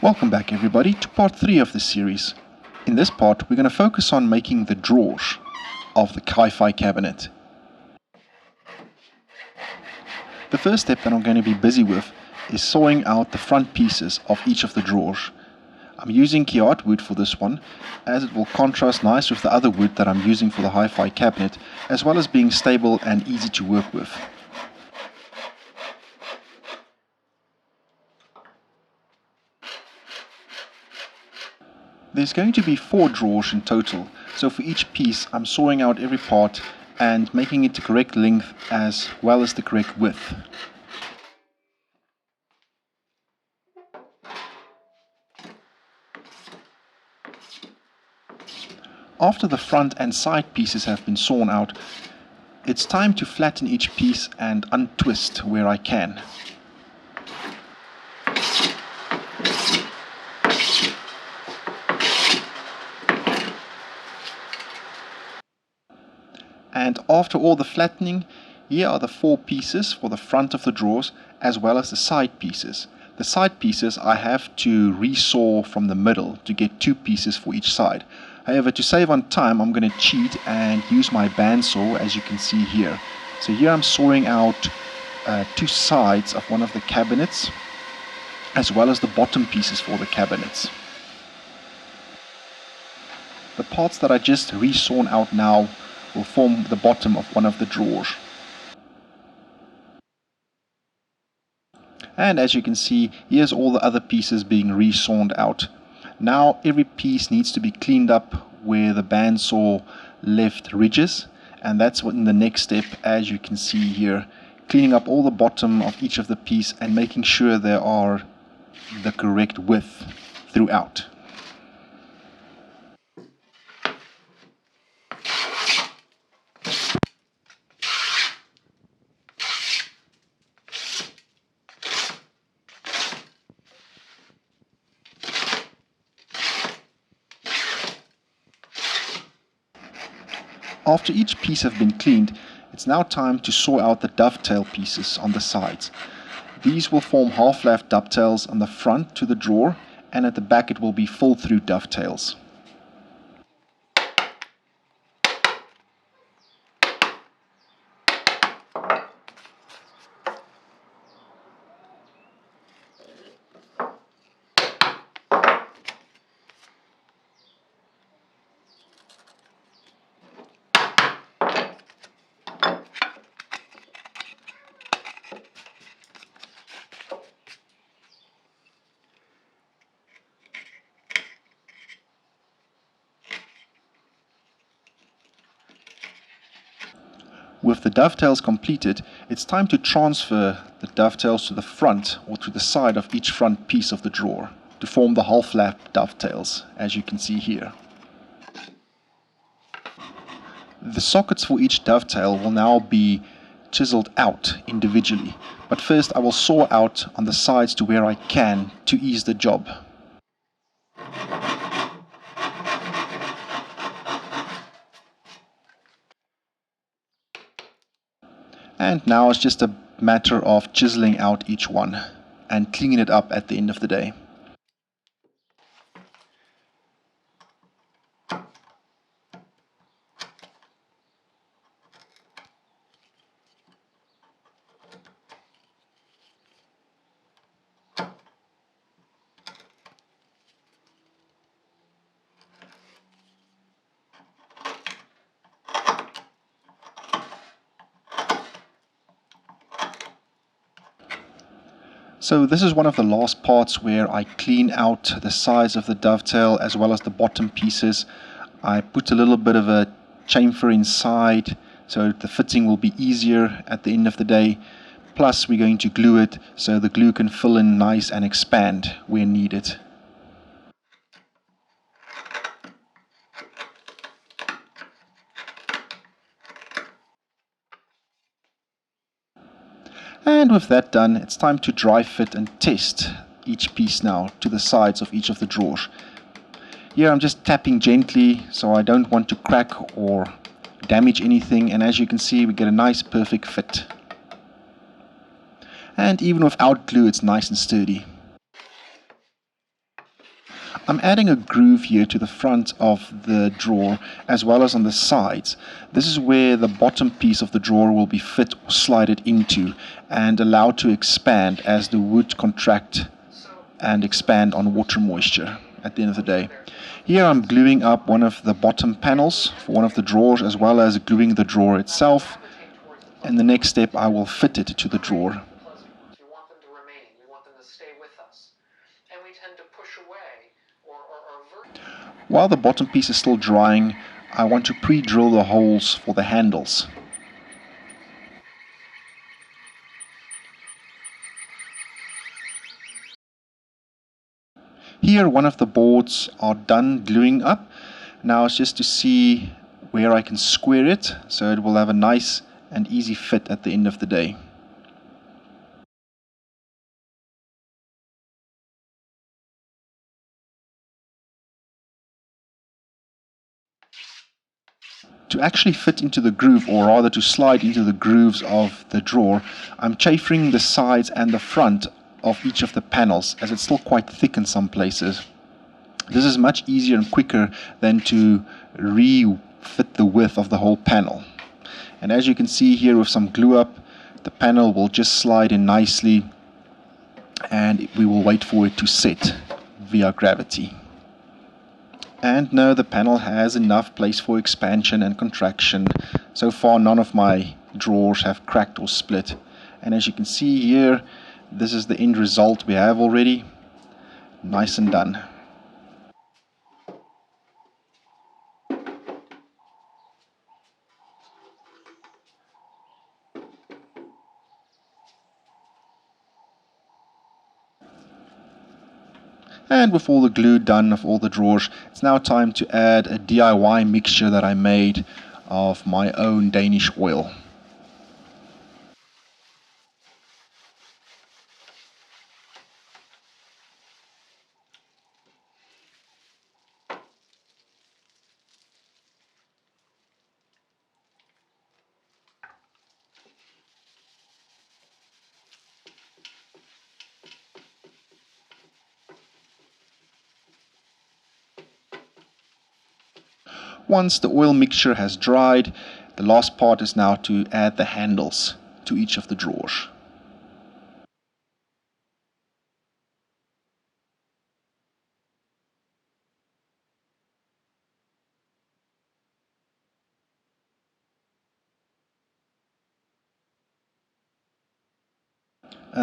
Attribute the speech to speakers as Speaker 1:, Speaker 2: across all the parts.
Speaker 1: Welcome back everybody to part 3 of this series. In this part we're going to focus on making the drawers of the hi-fi cabinet. The first step that I'm going to be busy with is sawing out the front pieces of each of the drawers. I'm using Kiat wood for this one, as it will contrast nice with the other wood that I'm using for the hi-fi cabinet, as well as being stable and easy to work with. There's going to be 4 drawers in total, so for each piece I'm sawing out every part and making it the correct length as well as the correct width. After the front and side pieces have been sawn out, it's time to flatten each piece and untwist where I can. And after all the flattening, here are the 4 pieces for the front of the drawers as well as the side pieces. The side pieces I have to resaw from the middle to get 2 pieces for each side. However, to save on time, I'm going to cheat and use my bandsaw, as you can see here. So here I'm sawing out 2 sides of one of the cabinets as well as the bottom pieces for the cabinets. The parts that I just resawn out now will form the bottom of one of the drawers. And as you can see, here's all the other pieces being resawn out. Now every piece needs to be cleaned up where the bandsaw left ridges, and that's what in the next step, as you can see here, cleaning up all the bottom of each of the piece and making sure they are the correct width throughout. After each piece has been cleaned, it's now time to saw out the dovetail pieces on the sides. These will form half-lap dovetails on the front to the drawer, and at the back it will be full-through dovetails. With the dovetails completed, it's time to transfer the dovetails to the front or to the side of each front piece of the drawer to form the half-lap dovetails, as you can see here. The sockets for each dovetail will now be chiseled out individually, but first I will saw out on the sides to where I can to ease the job. And now it's just a matter of chiseling out each one and cleaning it up at the end of the day. So this is one of the last parts where I clean out the sides of the dovetail as well as the bottom pieces. I put a little bit of a chamfer inside so the fitting will be easier at the end of the day. Plus we're going to glue it so the glue can fill in nice and expand where needed. And with that done, it's time to dry fit and test each piece now to the sides of each of the drawers. Here I'm just tapping gently so I don't want to crack or damage anything, and as you can see we get a nice perfect fit. And even without glue it's nice and sturdy. I'm adding a groove here to the front of the drawer as well as on the sides. This is where the bottom piece of the drawer will be fit or slided into and allowed to expand as the wood contract and expand on water moisture at the end of the day. Here I'm gluing up one of the bottom panels for one of the drawers as well as gluing the drawer itself, and the next step I will fit it to the drawer. While the bottom piece is still drying, I want to pre-drill the holes for the handles. Here one of the boards are done gluing up. Now it's just to see where I can square it so it will have a nice and easy fit at the end of the day. To actually fit into the groove, or rather to slide into the grooves of the drawer, I'm chamfering the sides and the front of each of the panels as it's still quite thick in some places. This is much easier and quicker than to refit the width of the whole panel. And as you can see here with some glue up, the panel will just slide in nicely and we will wait for it to set via gravity. And now the panel has enough place for expansion and contraction. So far none of my drawers have cracked or split. And as you can see here, this is the end result we have already. Nice and done. And with all the glue done of all the drawers, it's now time to add a DIY mixture that I made of my own Danish oil. Once the oil mixture has dried, the last part is now to add the handles to each of the drawers.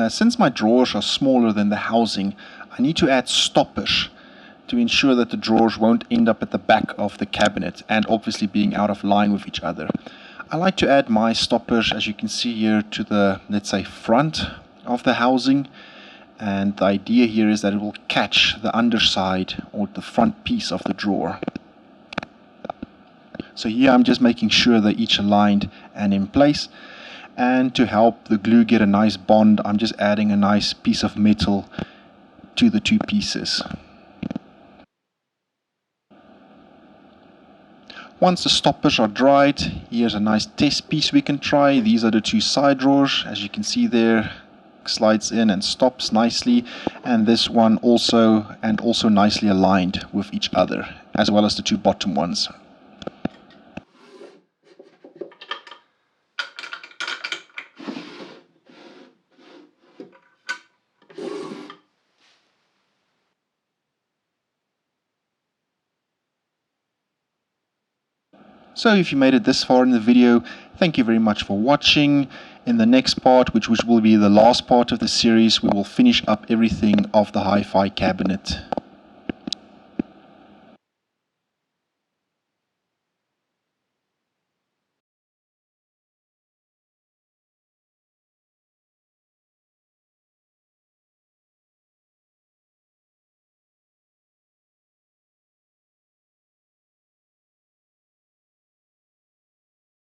Speaker 1: Since my drawers are smaller than the housing, I need to add stoppers to ensure that the drawers won't end up at the back of the cabinet and obviously being out of line with each other. I like to add my stoppers, as you can see here, to the, let's say, front of the housing, and the idea here is that it will catch the underside or the front piece of the drawer. So here I'm just making sure they're each aligned and in place. And to help the glue get a nice bond, I'm just adding a nice piece of metal to the two pieces. Once the stoppers are dried, here's a nice test piece we can try. These are the two side drawers. As you can see there, slides in and stops nicely. And this one also nicely aligned with each other, as well as the two bottom ones. So if you made it this far in the video, thank you very much for watching. In the next part, which will be the last part of the series, we will finish up everything of the hi-fi cabinet.